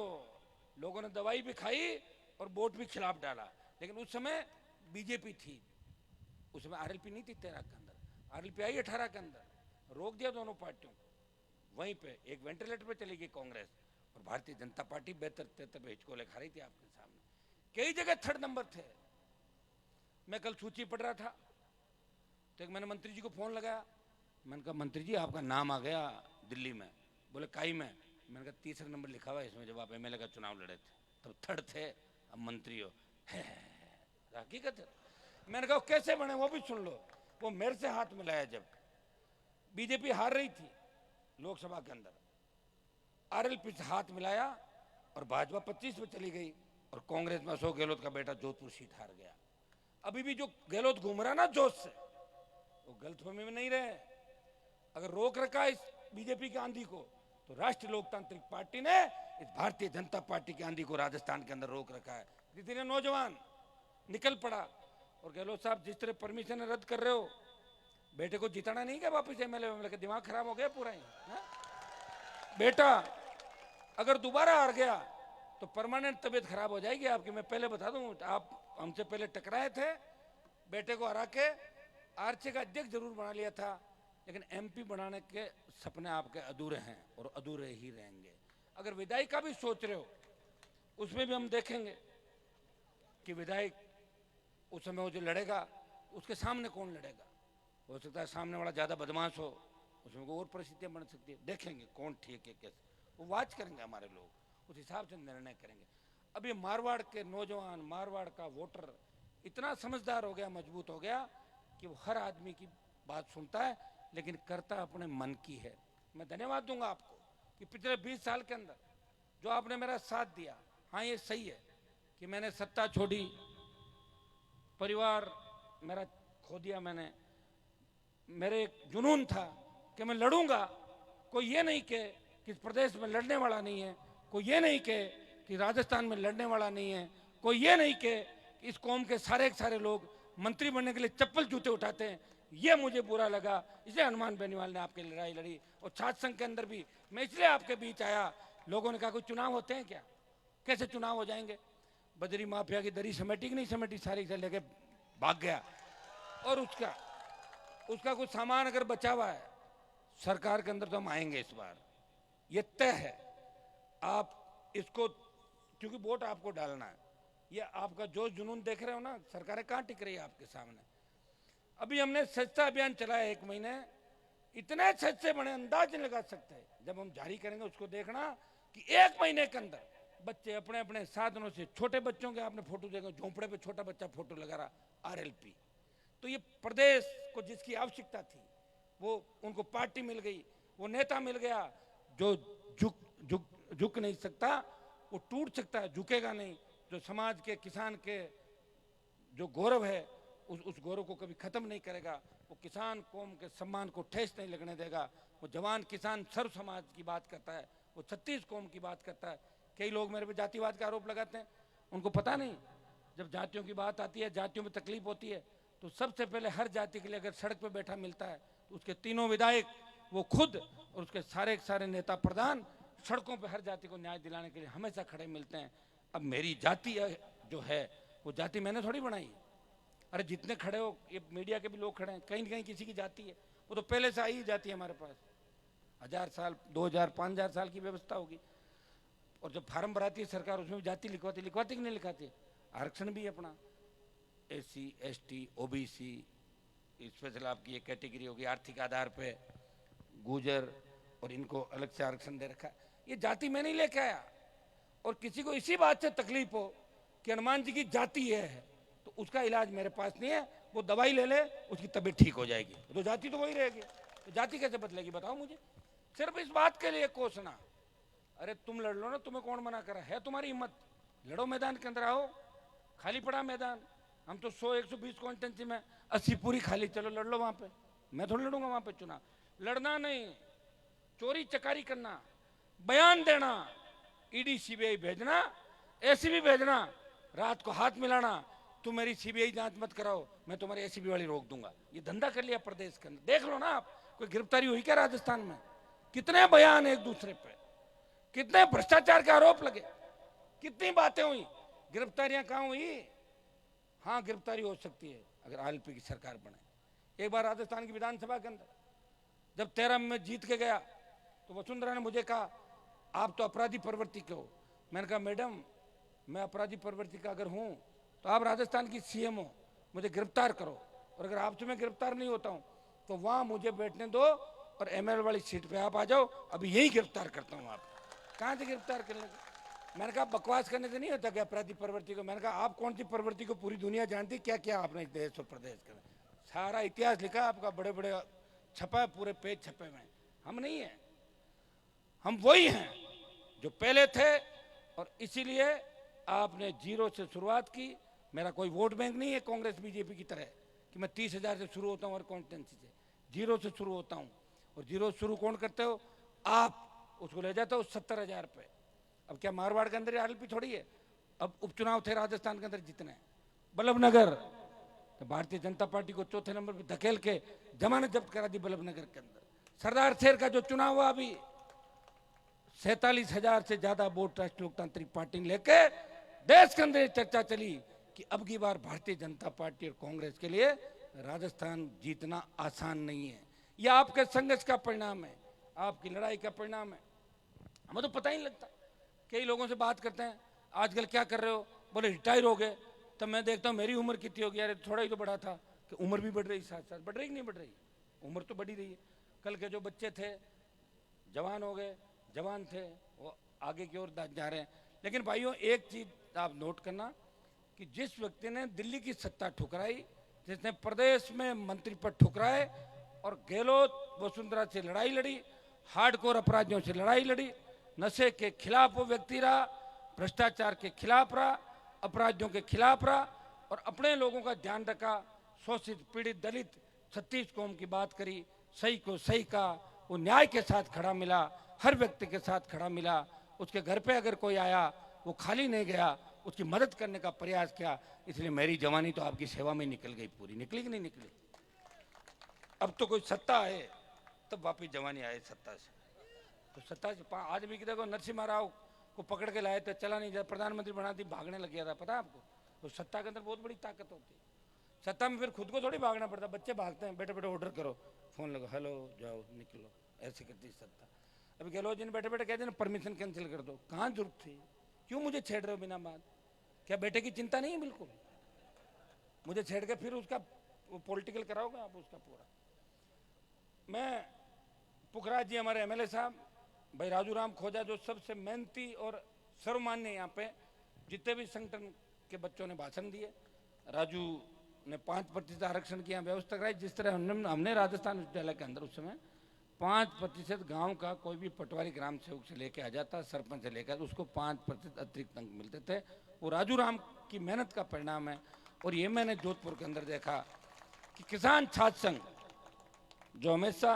लोगों ने दवाई भी खाई और वोट भी खिलाफ डाला। लेकिन उस समय बीजेपी थी, उस समय आरएलपी नहीं थी 13 के अंदर, आरएलपी आई 18 के अंदर, रोक दिया दोनों पार्टियों को। वहीं पे एक वेंटिलेटर पे चली गई कांग्रेस, और भारतीय जनता पार्टी 72-73 पे हिचकोले खा रही थी आपके सामने। कई जगह थर्ड नंबर थे। मैं कल सूची पढ़ रहा था तो एक मैंने मंत्री जी को फोन लगाया। मैंने कहा मंत्री जी आपका नाम आ गया दिल्ली में। बोले काई में? मैंने कहा तीसरा नंबर लिखा हुआ है इसमें, जब आप एमएलए का चुनाव लड़े थे तब थर्ड थे, अब मंत्री हो। हकीकत है। मैंने कहा कैसे बने वो भी सुन लो। वो मेरे से हाथ मिलाया जब बीजेपी हार रही थी लोकसभा के अंदर, आरएलपी से हाथ मिलाया और भाजपा 25 में चली गई, और कांग्रेस में अशोक गहलोत का बेटा जोधपुर सीट हार गया। अभी भी जो गहलोत घूम रहा ना जोश से, वो गलतफहमी में नहीं रहे। अगर रोक रखा इस बीजेपी की आंधी को, तो राष्ट्रीय लोकतांत्रिक पार्टी ने इस भारतीय जनता पार्टी की आंधी को राजस्थान के अंदर रोक रखा है। धीरे नौजवान निकल पड़ा। और गहलोत साहब जिस तरह परमिशन रद्द कर रहे हो, बेटे को जिताना नहीं क्या वापस एमएलए का? दिमाग खराब हो गया पूरा ही है? बेटा अगर दोबारा हार गया तो परमानेंट तबीयत खराब हो जाएगी आपकी। मैं पहले बता दूं, आप हमसे पहले टकराए थे, बेटे को हरा के आरचे का अध्यक्ष जरूर बना लिया था, लेकिन एमपी बनाने के सपने आपके अधूरे हैं और अधूरे ही रहेंगे। अगर विधायक का भी सोच रहे हो, उसमें भी हम देखेंगे कि विधायक उस समय वो जो लड़ेगा उसके सामने कौन लड़ेगा। हो सकता है सामने वाला ज्यादा बदमाश हो, उसमें और परिस्थितियां बन सकती है। देखेंगे कौन ठीक है कैसे, वो वाच करेंगे हमारे लोग, उस हिसाब से निर्णय करेंगे। अब ये मारवाड़ के नौजवान, मारवाड़ का वोटर इतना समझदार हो गया, मजबूत हो गया कि वो हर आदमी की बात सुनता है, लेकिन करता अपने मन की है। मैं धन्यवाद दूंगा आपको कि पिछले 20 साल के अंदर जो आपने मेरा साथ दिया। हाँ ये सही है कि मैंने सत्ता छोड़ी, परिवार मेरा खो दिया मैंने, मेरे एक जुनून था कि मैं लड़ूंगा। कोई ये नहीं कहे कि इस प्रदेश में लड़ने वाला नहीं है, कोई ये नहीं कहे कि राजस्थान में लड़ने वाला नहीं है, कोई ये नहीं कहे कि इस कौम के सारे लोग मंत्री बनने के लिए चप्पल जूते उठाते हैं। ये मुझे बुरा लगा, इसलिए हनुमान बेनीवाल ने आपकी लड़ाई लड़ी। और छात्र संघ के अंदर भी मैं इसलिए आपके बीच आया। लोगों ने कहा कोई चुनाव होते हैं क्या, कैसे चुनाव हो जाएंगे? बजरी माफिया की दरी समेटी कि नहीं समेटी, सारी से लेके भाग गया। और उसका कुछ सामान अगर बचा हुआ है सरकार के अंदर तो हम आएंगे इस बार, ये तय है। आप इसको, क्योंकि वोट आपको डालना है, ये आपका जो जुनून देख रहे हो ना, सरकारें कहां टिक रही है आपके सामने। अभी हमने स्वच्छता अभियान चलाया 1 महीने, इतने स्वच्छ बने अंदाज नहीं लगा सकते। जब हम जारी करेंगे उसको देखना कि 1 महीने के अंदर बच्चे अपने अपने साधनों से, छोटे बच्चों के आपने फोटो देखें, झोंपड़े पे छोटा बच्चा फोटो लगा रहा, आरएलपी। तो ये प्रदेश को जिसकी आवश्यकता थी वो उनको पार्टी मिल गई, वो नेता मिल गया जो झुक नहीं सकता, वो टूट सकता है, झुकेगा नहीं। जो समाज के, किसान के जो गौरव है उस गौरव को कभी खत्म नहीं करेगा। वो किसान कौम के सम्मान को ठेस नहीं लगने देगा। वो जवान किसान सर्व समाज की बात करता है, वो 36 कौम की बात करता है। कई लोग मेरे पे जातिवाद का आरोप लगाते हैं, उनको पता नहीं जब जातियों की बात आती है, जातियों में तकलीफ होती है, तो सबसे पहले हर जाति के लिए अगर सड़क पे बैठा मिलता है तो उसके तीनों विधायक, वो खुद और उसके सारे सारे नेता प्रधान सड़कों पे हर जाति को न्याय दिलाने के लिए हमेशा खड़े मिलते हैं। अब मेरी जाति जो है वो जाति मैंने थोड़ी बनाई है। अरे जितने खड़े हो, ये मीडिया के भी लोग खड़े हैं, कहीं न कहीं किसी की जाति है, वो तो पहले से आई जाती है हमारे पास। 1000 साल 2000 5000 साल की व्यवस्था होगी। और जब फार्म भराती है सरकार, उसमें भी जाति लिखवाती कि नहीं लिखवाती? आरक्षण भी अपना SC ST OBC स्पेशल आपकी एक कैटेगरी होगी, आर्थिक आधार पे गुजर, और इनको अलग से आरक्षण दे रखा है। ये जाति मैं नहीं लेके आया। और किसी को इसी बात से तकलीफ हो कि हनुमान जी की जाति है तो उसका इलाज मेरे पास नहीं है, वो दवाई ले ले उसकी तबीयत ठीक हो जाएगी, तो जाति तो वही रहेगी। तो जाति कैसे बदलेगी बताओ मुझे? सिर्फ इस बात के लिए कोसना। अरे तुम लड़ लो ना, तुम्हें कौन मना करा है? तुम्हारी हिम्मत, लड़ो, मैदान के अंदर आओ, खाली पड़ा मैदान। हम तो 100-120 कॉन्स्टिट्यूंसी में 80 पूरी खाली, चलो लड़ लो वहां पे। मैं थोड़ी लड़ूंगा वहां पे चुनाव। लड़ना नहीं, चोरी चकारी करना, बयान देना, ED CBI भेजना, ACB भेजना, रात को हाथ मिलाना, तुम मेरी CBI जांच मत कराओ, मैं तुम्हारी ACB वाली रोक दूंगा, ये धंधा कर लिया प्रदेश के अंदर। देख लो ना आप, कोई गिरफ्तारी हुई क्या राजस्थान में? कितने बयान एक दूसरे पे, कितने भ्रष्टाचार के आरोप लगे, कितनी बातें हुई, गिरफ्तारियां कहां हुई? हाँ, गिरफ्तारी हो सकती है अगर ALP की सरकार बने। एक बार राजस्थान की विधानसभा के अंदर जब 13 में जीत के गया तो वसुंधरा ने मुझे कहा आप तो अपराधी प्रवृत्ति के हो। मैंने कहा मैडम, मैं अपराधी प्रवृत्ति का अगर हूं तो आप राजस्थान की CM हो, मुझे गिरफ्तार करो, और अगर आपसे मैं गिरफ्तार नहीं होता हूं तो वहां मुझे बैठने दो और ML वाली सीट पे आप आ जाओ, अभी यही गिरफ्तार करता हूं। आप कहां से गिरफ्तार करने लगे? मैंने कहा बकवास करने से नहीं होता क्या अपराधी प्रवृत्ति को? मैंने कहा आप कौन सी प्रवृत्ति को पूरी दुनिया जानती, क्या क्या आपने इस देश और प्रदेश के सारा इतिहास लिखा आपका, बड़े बड़े छपा है, पूरे पेज छपे हुए। हम नहीं है, हम वही हैं जो पहले थे। और इसीलिए आपने जीरो से शुरुआत की। मेरा कोई वोट बैंक नहीं है कांग्रेस BJP की तरह कि मैं 30,000 से शुरू होता हूँ और कॉन्स्टिट्यूंसी से, जीरो से शुरू होता हूँ। और जीरो शुरू कौन करते हो आप? उसको ले जाते हो 70,000 पे। अब क्या मारवाड़ के अंदर ALP थोड़ी है? अब उपचुनाव थे राजस्थान के अंदर जितने, बल्लभनगर, तो भारतीय जनता पार्टी को चौथे नंबर पे धकेल के जमानत जब्त करा दी बल्लभनगर के अंदर। सरदार शेर का जो चुनाव हुआ अभी, 47,000 से ज्यादा वोट राष्ट्रीय लोकतांत्रिक पार्टी ने लेके देश के अंदर चर्चा चली कि अब की बार भारतीय जनता पार्टी और कांग्रेस के लिए राजस्थान जीतना आसान नहीं है। यह आपके संघर्ष का परिणाम है, आपकी लड़ाई का परिणाम है। हमें तो पता ही नहीं लगता। कई लोगों से बात करते हैं आजकल क्या कर रहे हो, बोले रिटायर हो गए। तब मैं देखता हूँ मेरी उम्र कितनी हो गई, अरे थोड़ा ही तो बढ़ा था। कि उम्र भी बढ़ रही, साथ साथ बढ़ रही कि नहीं बढ़ रही? उम्र तो बढ़ी रही है। कल के जो बच्चे थे जवान हो गए, जवान थे वो आगे की ओर जा रहे हैं। लेकिन भाइयों एक चीज आप नोट करना कि जिस व्यक्ति ने दिल्ली की सत्ता ठुकराई, जिसने प्रदेश में मंत्री पद ठुकराए और गहलोत वसुंधरा से लड़ाई लड़ी, हार्डकोर अपराधियों से लड़ाई लड़ी, नशे के खिलाफ वो व्यक्ति रहा, भ्रष्टाचार के खिलाफ रहा, अपराधियों के खिलाफ रहा और अपने लोगों का ध्यान रखा। शोषित पीड़ित दलित 36 कौम की बात करी, सही को सही कहा, वो न्याय के साथ खड़ा मिला, हर व्यक्ति के साथ खड़ा मिला। उसके घर पे अगर कोई आया वो खाली नहीं गया, उसकी मदद करने का प्रयास किया। इसलिए मेरी जवानी तो आपकी सेवा में निकल गई, पूरी निकली कि नहीं निकली? अब तो कोई सत्ता है तब वापिस जवानी आए सत्ता से। तो सत्ता से आज भी देखो नरसिम्हा राव को पकड़ के लाए थे, चला नहीं, प्रधानमंत्री बना दी, भागने लग गया था, पता है आपको? तो सत्ता के अंदर बहुत बड़ी ताकत होती है। सत्ता में फिर खुद को थोड़ी भागना पड़ता, बच्चे भागते हैं, बैठे बैठे ऑर्डर करो, फोन लगो, हेलो जाओ निकलो, ऐसे करती सत्ता। अभी गहलोत जी ने बैठे बैठे कहते हैं परमिशन कैंसिल कर दो। कहाँ जरूरत थी? क्यों मुझे छेड़ रहे हो बिना बात? क्या बेटे की चिंता नहीं है? बिल्कुल मुझे छेड़ के फिर उसका वो पॉलिटिकल कराओगे आप उसका पूरा। मैं पुखराज जी हमारे MLA साहब, भाई राजू राम खोजा जो सबसे मेहनती और सर्वमान्य यहाँ पे जितने भी संगठन के बच्चों ने भाषण दिए, राजू ने 5% आरक्षण की यहाँ व्यवस्था कराई। जिस तरह हमने राजस्थान विश्वविद्यालय के अंदर उस समय 5% गांव का कोई भी पटवारी ग्राम सेवक से लेके आ जाता, सरपंच से लेकर, उसको 5% अतिरिक्त अंक मिलते थे। वो राजू राम की मेहनत का परिणाम है। और ये मैंने जोधपुर के अंदर देखा कि किसान छात्र संघ जो हमेशा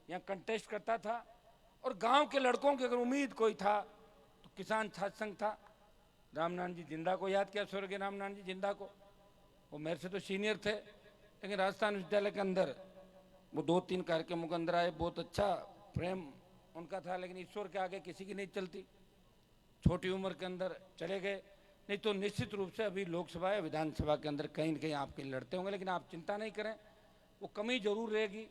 यहाँ कंटेस्ट करता था और गांव के लड़कों की अगर उम्मीद कोई था तो किसान छात्र संघ था। रामनारायण जी जिंदा को याद किया, स्वर्गीय रामनारायण जी जिंदा को। वो मेरे से तो सीनियर थे, लेकिन राजस्थान विश्वविद्यालय के अंदर वो 2-3 कार्यक्रमों के अंदर आए, बहुत अच्छा प्रेम उनका था, लेकिन ईश्वर के आगे किसी की नहीं चलती। छोटी उम्र के अंदर चले गए। नहीं तो निश्चित रूप से अभी लोकसभा या विधानसभा के अंदर कहीं न कहीं आपके लड़ते होंगे, लेकिन आप चिंता नहीं करें, वो कमी जरूर रहेगी।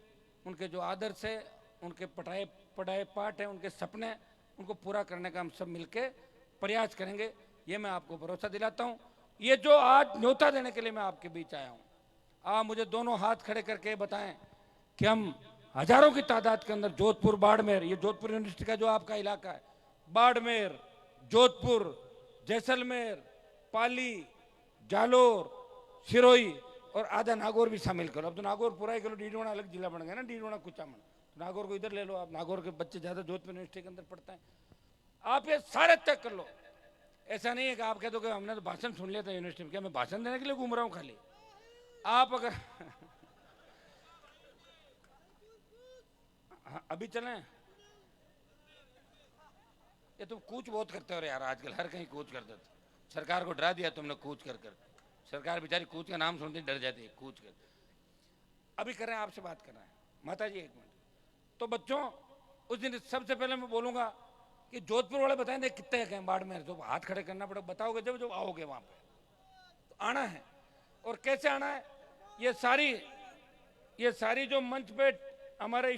उनके जो आदर्श है, उनके पढ़ाए पाठ है, उनके सपने, उनको पूरा करने का हम सब मिलके प्रयास करेंगे, ये मैं आपको भरोसा दिलाता हूँ। ये जो आज न्योता देने के लिए मैं आपके बीच आया हूँ, आप मुझे दोनों हाथ खड़े करके बताएं कि हम हजारों की तादाद के अंदर जोधपुर, बाड़मेर, ये जोधपुर यूनिवर्सिटी का जो आपका इलाका है, बाड़मेर, जोधपुर, जैसलमेर, पाली, जालोर, सिरोही और आधा नागौर भी शामिल करो। अब तो नागौर पूरा ही करो, डीडवाना अलग जिला बन गया ना, डीडवाना कुचामन, नागौर को इधर ले लो आप। नागौर के बच्चे ज्यादा जोधपुर यूनिवर्सिटी के अंदर पढ़ते हैं। आप ये सारे तय कर लो। ऐसा नहीं है कि आप कह दो कि हमने तो भाषण सुन लिया था यूनिवर्सिटी में, क्या मैं भाषण देने के लिए घूम रहा हूँ खाली? आप अगर हाँ, अभी चलें? ये तुम कूच बहुत करते हो यार, आजकल हर कहीं कूच करते थे। सरकार को डरा दिया तुमने कूच कर कर। सरकार बेचारी कूच का नाम सुनती डर जाती है, कूच कर। अभी कर रहे हैं, आपसे बात कर रहे हैं। माता जी 1 मिनट। तो बच्चों, उस दिन सबसे पहले मैं बोलूंगा कि जोधपुर वाले बताएं दे कितने गए बाड़मेर, तो हाथ खड़े करना पड़ेगा, बताओगे जब जब आओगे वहां पे। तो आना है, और कैसे आना है? ये सारी जो मंच पे हमारे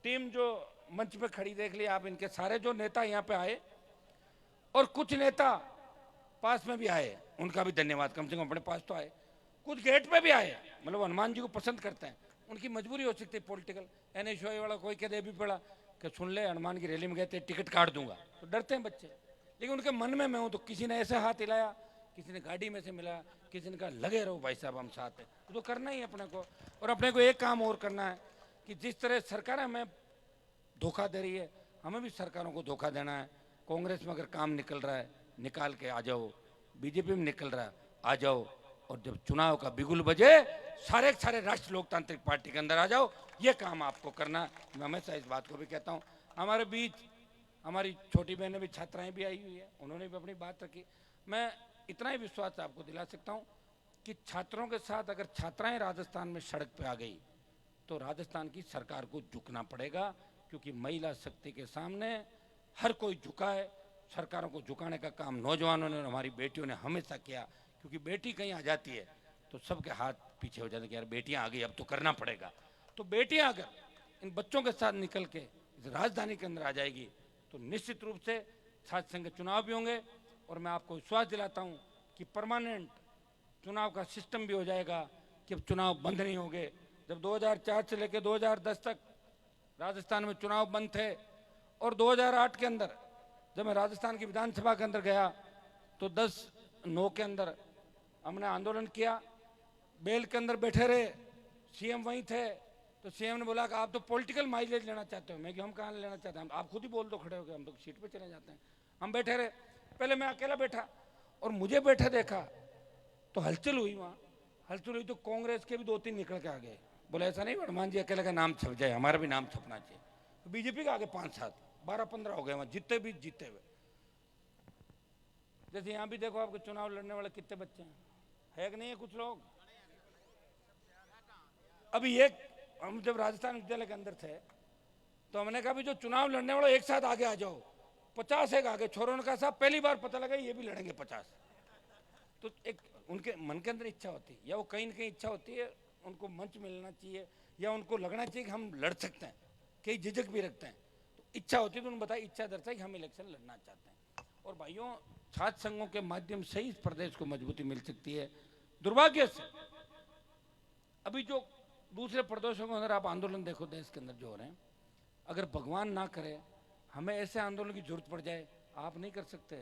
टीम जो मंच पे खड़ी देख ली आप, इनके सारे जो नेता यहाँ पे आए, और कुछ नेता पास में भी आए, उनका भी धन्यवाद, कम से कम अपने पास तो आए। कुछ गेट पे भी आए, मतलब हनुमान जी को पसंद करते हैं, उनकी मजबूरी हो सकती है पॉलिटिकल। NSY वाला कोई कह दे भी पड़ा कि सुन ले हनुमान की रैली में गए थे, टिकट काट दूंगा, तो डरते हैं बच्चे। लेकिन उनके मन में मैं हूं, तो किसी ने ऐसे हाथ हिलाया, किसी ने गाड़ी में से मिला, किसी ने कहा लगे रहो भाई साहब हम साथ हैं, तो करना ही अपने को। और अपने को एक काम और करना है कि जिस तरह सरकार हमें धोखा दे रही है, हमें भी सरकारों को धोखा देना है। कांग्रेस में अगर काम निकल रहा है, निकाल के आ जाओ, बीजेपी में निकल रहा है, आ जाओ, और जब चुनाव का बिगुल बजे, सारे राष्ट्रीय लोकतांत्रिक पार्टी के अंदर आ जाओ। ये काम आपको करना। मैं हमेशा इस बात को भी कहता हूँ। हमारे बीच हमारी छोटी बहनें भी, छात्राएं भी आई हुई है, उन्होंने भी अपनी बात रखी। मैं इतना ही विश्वास आपको दिला सकता हूँ कि छात्रों के साथ अगर छात्राएं राजस्थान में सड़क पे आ गई, तो राजस्थान की सरकार को झुकना पड़ेगा, क्योंकि महिला शक्ति के सामने हर कोई झुका है। सरकारों को झुकाने का काम नौजवानों ने और हमारी बेटियों ने हमेशा किया, क्योंकि बेटी कहीं आ जाती है तो सबके हाथ पीछे हो जाते हैं कि यार बेटियां आ गई, अब तो करना पड़ेगा। तो बेटियां अगर इन बच्चों के साथ निकल के इस राजधानी के अंदर आ जाएगी, तो निश्चित रूप से छात्र संघ चुनाव भी होंगे। और मैं आपको विश्वास दिलाता हूँ कि परमानेंट चुनाव का सिस्टम भी हो जाएगा, कि अब चुनाव बंद नहीं होंगे। जब 2004 से लेकर 2010 तक राजस्थान में चुनाव बंद थे, और 2008 के अंदर जब मैं राजस्थान की विधानसभा के अंदर गया, तो 10-9 के अंदर हमने आंदोलन किया, बेल के अंदर बैठे रहे, सीएम वहीं थे। तो सीएम ने बोला कि आप तो पॉलिटिकल माइलेज लेना चाहते हो। मैं कि हम कहाँ लेना चाहते हैं, आप खुद ही बोल दो खड़े हो गए, हम तो सीट पे चले जाते हैं। हम बैठे रहे, पहले मैं अकेला बैठा, और मुझे बैठा देखा तो हलचल हुई। वहाँ हलचल हुई तो कांग्रेस के भी 2-3 निकल के आ गए, बोले ऐसा नहीं हनुमान जी अकेले का नाम छप जाए, हमारा भी नाम छपना चाहिए। तो बीजेपी का आगे 5-7, 12-15 हो गए वहाँ, जीते भी जीते हुए। जैसे यहाँ भी देखो आपके चुनाव लड़ने वाले कितने बच्चे हैं, है कि नहीं है? कुछ लोग अभी हम जब राजस्थान विद्यालय के अंदर थे, तो हमने कहा भी जो चुनाव लड़ने वाले एक साथ आगे आ जाओ। 50 एक आगे, छोरों ने कहा साहब पहली बार पता लगा ये भी लड़ेंगे 50। तो एक उनके मन के अंदर इच्छा होती है, या वो कहीं ना कहीं इच्छा होती है, उनको मंच मिलना चाहिए, या उनको लगना चाहिए कि हम लड़ सकते हैं, कई झिझक भी रखते हैं। तो इच्छा होती है तो उन्होंने बताया, इच्छा दर्शाई कि हम इलेक्शन लड़ना चाहते हैं। और भाइयों, छात्र संघों के माध्यम से ही इस प्रदेश को मजबूती मिल सकती है। दुर्भाग्य से अभी जो दूसरे प्रदेशों के अंदर आप आंदोलन देखो देश के अंदर जो हो रहे हैं, अगर भगवान ना करे हमें ऐसे आंदोलन की जरूरत पड़ जाए, आप नहीं कर सकते।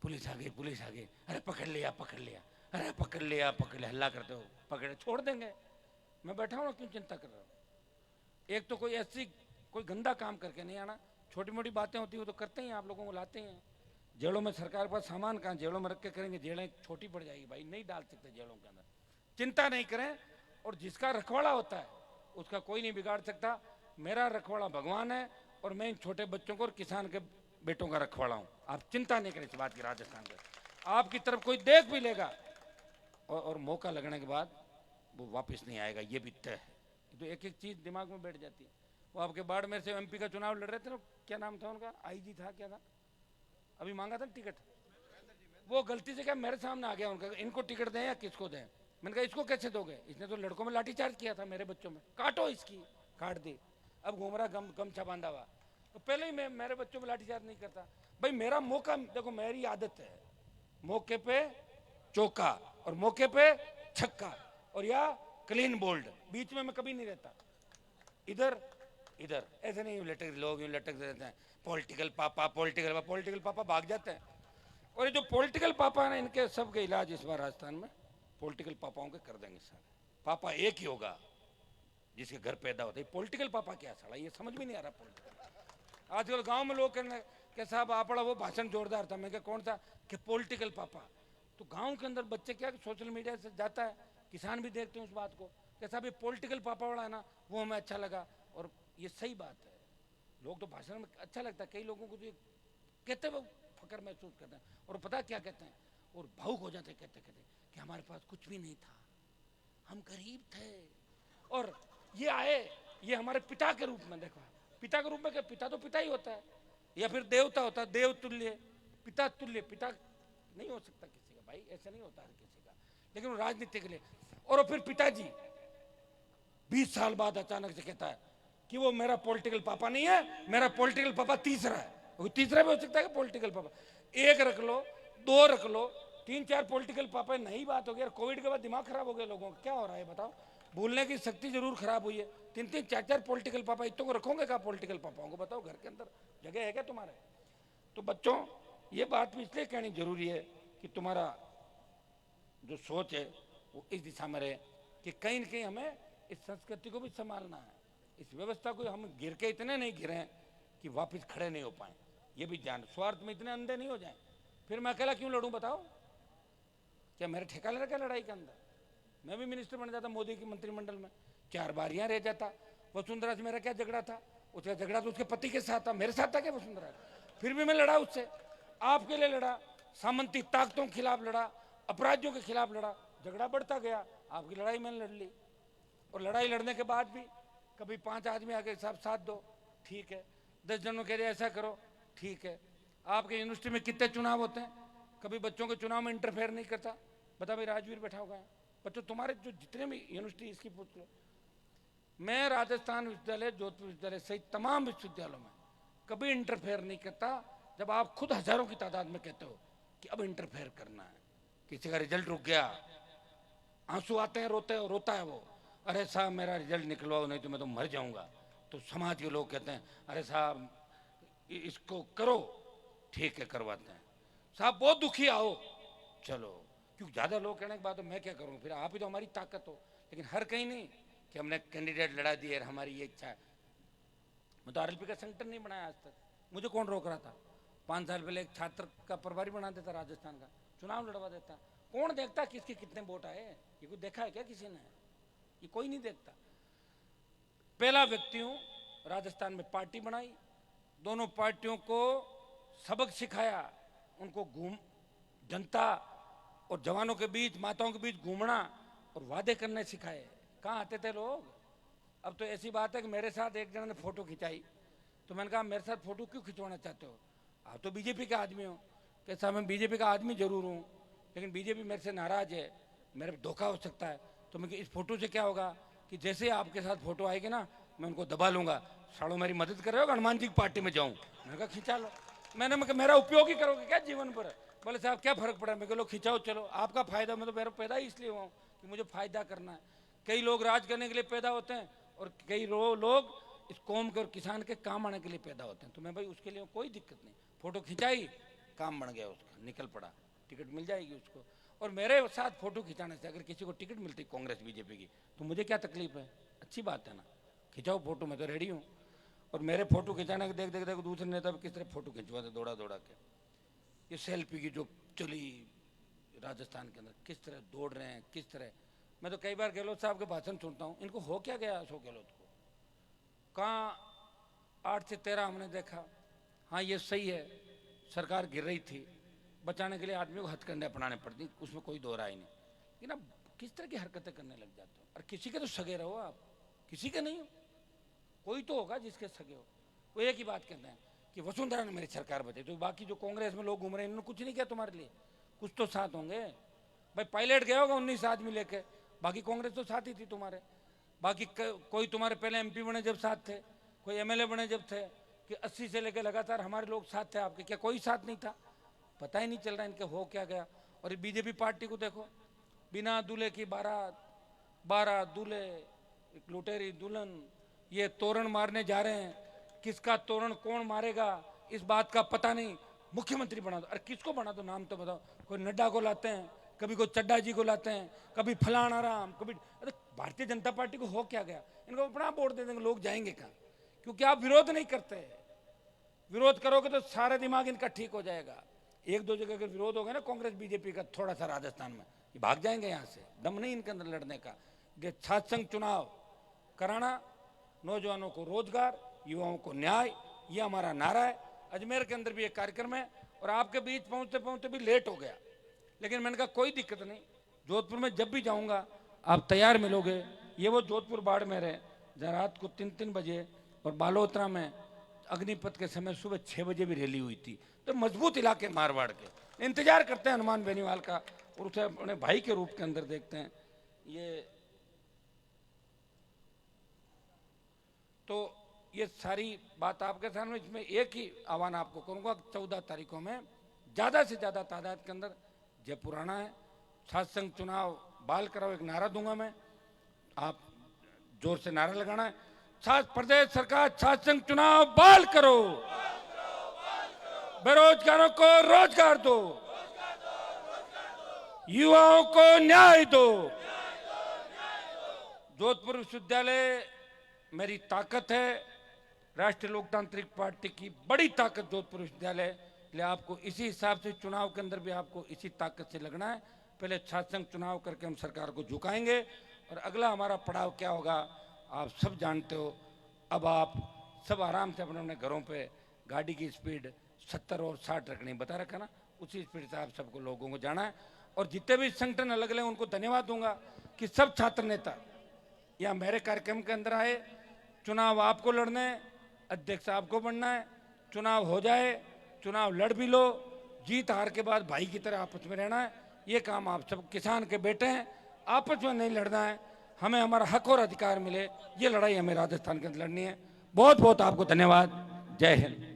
पुलिस आ गई, पुलिस आ गई, अरे पकड़ लिया पकड़ लिया, अरे पकड़ लिया पकड़ लिया, हल्ला करते हो, पकड़े छोड़ देंगे। मैं बैठा हूँ, क्यों चिंता कर रहा हूँ? एक तो कोई गंदा काम करके नहीं आना, छोटी मोटी बातें होती हैं तो करते हैं, आप लोगों को लाते हैं। जेलों में सरकार के पास सामान कहाँ, जेलों में रख के करेंगे, जेलें छोटी पड़ जाएगी भाई, नहीं डाल सकते जेलों के अंदर। चिंता नहीं करें, और जिसका रखवाड़ा होता है उसका कोई नहीं बिगाड़ सकता। मेरा रखवाड़ा भगवान है, और मैं इन छोटे बच्चों को और किसान के बेटों का रखवाला हूं, आप चिंता नहीं करें इस बात की। राजस्थान में आपकी तरफ कोई देख भी लेगा और मौका लगने के बाद वो वापस नहीं आएगा, ये भी तय है। तो एक एक चीज दिमाग में बैठ जाती है। वो आपके बाड़मेर से एमपी का चुनाव लड़ रहे थे ना, क्या नाम था उनका, आईजी था क्या था, अभी मांगा था टिकट, वो गलती से क्या मेरे सामने आ गया उनका, इनको टिकट दें या किसको दें। मैंने कहा इसको कैसे दोगे, इसने तो लड़कों में लाठीचार्ज किया था, मेरे बच्चों में, काटो इसकी, काट दी, अब घूम रहा गमछा बांधा हुआ। तो पहले ही मैं मेरे बच्चों में लाठीचार्ज नहीं करता भाई, मेरा मौका देखो, मेरी आदत है मौके पे चौका और मौके पे छक्का और या क्लीन बोल्ड, बीच में मैं कभी नहीं रहता, इधर इधर ऐसे नहीं लटक, लोग यूं लटक रहते हैं, पॉलिटिकल पापा पॉलिटिकल पापा, पॉलिटिकल पापा भाग जाते हैं। और ये जो पॉलिटिकल पापा है इनके सब के इलाज इस बार राजस्थान में पॉलिटिकल पापाओं के कर देंगे सारे। पापा एक ही होगा जिसके घर पैदा होता है, पॉलिटिकल पापा क्या साला, ये समझ में नहीं आ रहा। पॉलिटिकल आजकल गांव में लोग कहने कि साहब आपड़ा वो भाषण जोरदार था, मैं क्या कौन था कि पॉलिटिकल पापा। तो गांव के अंदर बच्चे क्या सोशल मीडिया से जाता है, किसान भी देखते हैं उस बात को कि साहब ये पॉलिटिकल पापा वाला है ना, वो हमें अच्छा लगा। और ये सही बात है, लोग तो भाषण में अच्छा लगता है, कई लोगों को तो ये कहते हुए फकर महसूस करते हैं और पता क्या कहते हैं, और भावुक हो जाते कहते कहते कि हमारे पास कुछ भी नहीं था, हम गरीब थे और ये आए, ये हमारे पिता के रूप में, देखो पिता के रूप में, क्या पिता तो पिता ही होता है, या फिर देवता होता है, देव तुल्य पिता तुल्य पिता नहीं हो सकता किसी का भाई, ऐसा नहीं होता है किसी का, लेकिन वो राजनीति के लिए। और फिर पिताजी 20 साल बाद अचानक से कहता है कि वो मेरा पॉलिटिकल पापा नहीं है, मेरा पॉलिटिकल पापा तीसरा है। वो तीसरा भी हो सकता है कि पॉलिटिकल पापा, एक रख लो, दो रख लो, 3-4 पॉलिटिकल पापा, नई बात हो गई। कोविड के बाद दिमाग खराब हो गया लोगों का, क्या हो रहा है बताओ, बोलने की शक्ति जरूर खराब हुई है। 3-3, 4-4 पॉलिटिकल पापा, इतनों को रखोगे क्या पॉलिटिकल पापाओं को, बताओ घर के अंदर जगह है क्या तुम्हारे। तो बच्चों ये बात भी इसलिए कहनी जरूरी है कि तुम्हारा जो सोच है वो इस दिशा में रहे कि कहीं ना कहीं हमें इस संस्कृति को भी संभालना है, इस व्यवस्था को हम गिर के इतने नहीं गिरे कि वापस खड़े नहीं हो पाए, ये भी जान, स्वार्थ में इतने अंधे नहीं हो जाए। फिर मैं अकेला क्यों लड़ूं बताओ, क्या मेरा ठेका ले रखा लड़ाई के अंदर, मैं भी मिनिस्टर बन जाता मोदी की मंत्रिमंडल में, 4 बार यहाँ रह जाता। वसुंधरा से मेरा क्या झगड़ा था, उसका झगड़ा तो उसके पति के साथ था, मेरे साथ था क्या वसुंधरा, फिर भी मैं लड़ा उससे, आपके लिए लड़ा, सामंती ताकतों के खिलाफ लड़ा, अपराधियों के खिलाफ लड़ा, झगड़ा बढ़ता गया, आपकी लड़ाई मैंने लड़ ली। और लड़ाई लड़ने के बाद भी कभी 5 आदमी आके साहब साथ दो, ठीक है, 10 जनों कह रहे ऐसा करो, ठीक है। आपके यूनिवर्सिटी में कितने चुनाव होते हैं, कभी बच्चों के चुनाव में इंटरफेयर नहीं करता, बता भाई राजवीर बैठा होगा है, बच्चों तुम्हारे जो जितने भी यूनिवर्सिटी इसकी पूछ लो, मैं राजस्थान विश्वविद्यालय, जोधपुर विश्वविद्यालय सहित तमाम विश्वविद्यालयों में कभी इंटरफेयर नहीं करता। जब आप खुद हजारों की तादाद में कहते हो कि अब इंटरफेयर करना है, किसी का रिजल्ट रुक गया, आंसू आते हैं, रोता है वो, अरे साहब मेरा रिजल्ट निकलवाओ नहीं तो मैं तो मर जाऊंगा, तो समाज के लोग कहते हैं अरे साहब इसको करो, ठीक है करवाते हैं, साहब बहुत दुखी आओ, चलो, क्योंकि ज्यादा लोग कहने के बाद तो मैं क्या करूँ, फिर आप ही तो हमारी ताकत हो। लेकिन हर कहीं नहीं कि हमने कैंडिडेट लड़ा दिए, हमारी ये इच्छा है। मैं तो आरएलपी का सेंटर नहीं बनाया आज तक, मुझे कौन रोक रहा था, 5 साल पहले एक छात्र का प्रभारी बना देता राजस्थान का, चुनाव लड़वा देता, कौन देखता किसके कितने वोट आए, ये कोई देखा है क्या किसी ने, ये कोई नहीं देखता। पहला व्यक्ति हूं, राजस्थान में पार्टी बनाई, दोनों पार्टियों को सबक सिखाया, उनको जनता और जवानों के बीच, माताओं के बीच घूमना और वादे करने सिखाए। कहाँ आते थे लोग, अब तो ऐसी बात है कि मेरे साथ एक जन ने फोटो खिंचाई, तो मैंने कहा मेरे साथ फोटो क्यों खिंचवाना चाहते हो, आप तो बीजेपी का आदमी हो, कि साहब मैं बीजेपी का आदमी जरूर हूँ, लेकिन बीजेपी मेरे से नाराज है, मेरे धोखा हो सकता है, तो मैं इस फोटो से क्या होगा कि जैसे आपके साथ फोटो आएगी ना मैं उनको दबा लूंगा, साड़ो मेरी मदद कर रहे हो, हनुमान जी की पार्टी में जाऊँ, मैंने कहा खिंचा लो। मैंने मेरा उपयोग ही करोगे क्या जीवन पर, बोले साहब क्या फर्क पड़ा, मैं लो खिंचाओ चलो, आपका फायदा, मैं तो मेरा पैदा ही इसलिए हुआ हूँ कि मुझे फायदा करना है। कई लोग राज करने के लिए पैदा होते हैं और कई लोग इस कौम के और किसान के काम आने के लिए पैदा होते हैं, तो मैं भाई उसके लिए कोई दिक्कत नहीं, फोटो खिंचाई, काम बन गया उसका, निकल पड़ा, टिकट मिल जाएगी उसको। और मेरे साथ फोटो खिंचाने से अगर किसी को टिकट मिलती कांग्रेस बीजेपी की तो मुझे क्या तकलीफ है, अच्छी बात है ना, खिंचाओ फोटो, मैं तो रेडी हूँ। और मेरे फोटो खिंचाने के देख देख देख दूसरे नेता किस तरह फोटो खिंचवाते दौड़ा दौड़ा के, ये सेल्फी की जो चली राजस्थान के अंदर, किस तरह दौड़ रहे हैं, किस तरह। मैं तो कई बार गहलोत साहब के भाषण सुनता हूँ, इनको हो क्या गया अशोक गहलोत को, कहाँ 8 से 13 हमने देखा, हाँ ये सही है, सरकार गिर रही थी, बचाने के लिए आदमी को हथकंडे अपनाने पड़ती, उसमें कोई दो राय नहीं। लेकिन अब किस तरह की हरकतें करने लग जाते हो? और किसी के तो सगे रहो आप, किसी के नहीं हो, कोई तो होगा जिसके सगे हो। वो एक ही बात कहते हैं कि वसुंधरा ने मेरी सरकार बचाई, तो बाकी जो कांग्रेस में लोग घूम रहे हैं इन्होंने कुछ नहीं किया तुम्हारे लिए, कुछ तो साथ होंगे भाई। पायलट गया होगा 19 आदमी लेके, बाकी कांग्रेस तो साथ ही थी तुम्हारे। बाकी कोई तुम्हारे पहले एमपी बने जब साथ थे, कोई एमएलए बने जब थे, कि 80 से लेकर लगातार हमारे लोग साथ थे आपके, क्या कोई साथ नहीं था? पता ही नहीं चल रहा इनके हो क्या गया। और बीजेपी पार्टी को देखो, बिना दूल्हे की बारात, 12 दूल्हे, एक लुटेरी दुल्हन, ये तोरण मारने जा रहे हैं। किसका तोरण कौन मारेगा इस बात का पता नहीं। मुख्यमंत्री बना दो, अरे किसको बना दो, नाम तो बताओ। कोई नड्डा को लाते हैं, कभी कोई चड्डा जी को लाते हैं, कभी फलाना राम, कभी। अरे भारतीय जनता पार्टी को हो क्या गया? इनको अपना वोट दे देंगे, लोग जाएंगे कहाँ? क्योंकि आप विरोध नहीं करते। विरोध करोगे तो सारा दिमाग इनका ठीक हो जाएगा। एक दो जगह अगर विरोध होगा ना कांग्रेस बीजेपी का, थोड़ा सा राजस्थान में, ये भाग जाएंगे यहाँ से, दम नहीं इनके अंदर लड़ने का। ये छात्र संघ चुनाव कराना, नौजवानों को रोजगार, युवाओं को न्याय, ये हमारा नारा है। अजमेर के अंदर भी एक कार्यक्रम है और आपके बीच पहुंचते पहुंचते भी लेट हो गया, लेकिन मैंने कहा कोई दिक्कत नहीं, जोधपुर में जब भी जाऊंगा आप तैयार मिलोगे। ये वो जोधपुर बाड़मेर है जहाँ रात को 3-3 बजे और बालोतरा में अग्निपथ के समय सुबह 6 बजे भी रैली हुई थी। तो मजबूत इलाके मारवाड़ के, इंतजार करते हैं हनुमान बेनीवाल का और उसे अपने भाई के रूप के अंदर देखते हैं। ये तो ये सारी बात आपके सामने, इसमें एक ही आह्वान आपको करूंगा, 14 तारीखों में ज़्यादा से ज़्यादा तादाद के अंदर जयपुर आना है। छात्र संघ चुनाव बहाल कराओ, एक नारा दूंगा मैं, आप जोर से नारा लगाना है, छात्र प्रदेश सरकार छात्र संघ चुनाव बहाल करो, बेरोजगारों को रोजगार दो, युवाओं को न्याय दो। जोधपुर विश्वविद्यालय मेरी ताकत है, राष्ट्रीय लोकतांत्रिक पार्टी की बड़ी ताकत जोधपुर विश्वविद्यालय, इसलिए आपको इसी हिसाब से चुनाव के अंदर भी आपको इसी ताकत से लगना है। पहले छात्र संघ चुनाव करके हम सरकार को झुकाएंगे और अगला हमारा पड़ाव क्या होगा आप सब जानते हो। अब आप सब आराम से अपने अपने घरों पे गाड़ी की स्पीड 70 और 60 रखनी, बता रखा ना, उसी स्पीड से आप सबको लोगों को जाना है। और जितने भी संगठन अलग अलग उनको धन्यवाद दूंगा कि सब छात्र नेता या मेरे कार्यक्रम के अंदर आए। चुनाव आपको लड़ने, अध्यक्ष आपको बनना है, चुनाव हो जाए, चुनाव लड़ भी लो, जीत हार के बाद भाई की तरह आपस में रहना है। ये काम आप सब किसान के बेटे हैं, आपस में नहीं लड़ना है, हमें हमारा हक और अधिकार मिले, ये लड़ाई हमें राजस्थान के अंदर लड़नी है। बहुत बहुत आपको धन्यवाद। जय हिंद।